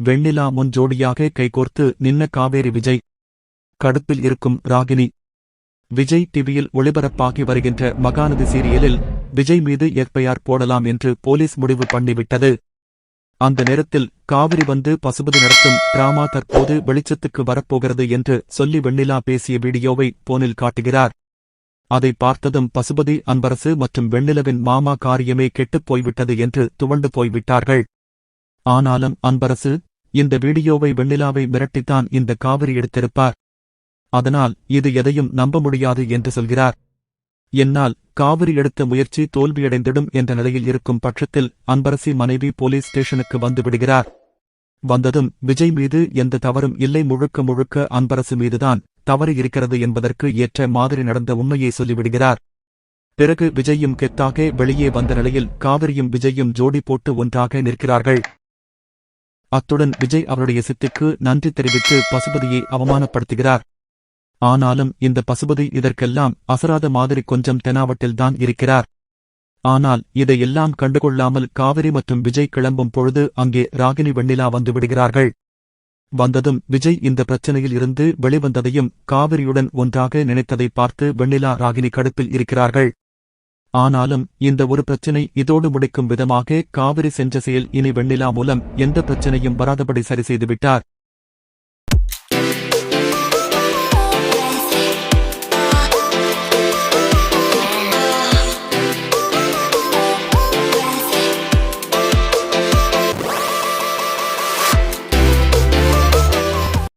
வெண்ணிலா முன் ஜோடியாக கைகோர்த்து நின்ன காவேரி விஜய். கடுப்பில் இருக்கும் ராகினி. விஜய் டிவியில் ஒளிபரப்பாகி வருகின்ற மகாநதி சீரியலில் விஜய் மீது எஃப்ஐஆர் போடலாம் என்று போலீஸ் முடிவு பண்ணிவிட்டது. அந்த நேரத்தில் காவிரி வந்து பசுபதி நடத்தும் டிராமா தற்போது வெளிச்சத்துக்கு வரப்போகிறது என்று சொல்லி வெண்ணிலா பேசிய வீடியோவை போனில் காட்டுகிறார். அதை பார்த்ததும் பசுபதி, அன்பரசு மற்றும் வெண்ணிலவின் மாமா காரியமே கெட்டுப் போய்விட்டது என்று துவண்டு போய்விட்டார்கள். ஆனாலும் அன்பரசு, இந்த வீடியோவை வெண்ணிலாவை மிரட்டித்தான் இந்த காவிரி எடுத்திருப்பார். அதனால் இது எதையும் நம்ப முடியாது என்று சொல்கிறார். என்னால் காவிரி எடுத்த முயற்சி தோல்வியடைந்திடும் என்ற நிலையில் இருக்கும் பட்சத்தில் அன்பரசி மனைவி போலீஸ் ஸ்டேஷனுக்கு வந்து விடுகிறார். வந்ததும் விஜய் மீது எந்த தவறும் இல்லை, முழுக்க முழுக்க அன்பரசு மீதுதான் தவறு இருக்கிறது என்பதற்கு ஏற்ற மாதிரி நடந்த உண்மையை சொல்லிவிடுகிறார். பிறகு விஜயும் கெத்தாக வெளியே வந்த நிலையில் காவிரியும் விஜயும் ஜோடி போட்டு ஒன்றாக நிற்கிறார்கள். அத்துடன் விஜய் அவருடைய சித்திக்கு நன்றி தெரிவித்து பசுபதியை அவமானப்படுத்துகிறார். ஆனாலும் இந்த பசுபதி இதற்கெல்லாம் அசராத மாதிரி கொஞ்சம் தெனாவட்டில்தான் இருக்கிறார். ஆனால் இதையெல்லாம் கண்டுகொள்ளாமல் காவிரி மற்றும் விஜய் கிளம்பும் பொழுது அங்கே ராகினி, வெண்ணிலா வந்து விடுகிறார்கள். வந்ததும் விஜய் இந்த பிரச்சனையில் இருந்து வெளிவந்ததையும் காவிரியுடன் ஒன்றாக நினைத்ததை பார்த்து வெண்ணிலா, ராகினி கடுப்பில் இருக்கிறார்கள். ஆனாலும் இந்த ஒரு பிரச்சனை இதோடு முடிக்கும் விதமாக காவிரி சென்ற செயல் இனி வெண்ணிலா மூலம் எந்த பிரச்சனையும் வராதபடி சரி செய்துவிட்டார்.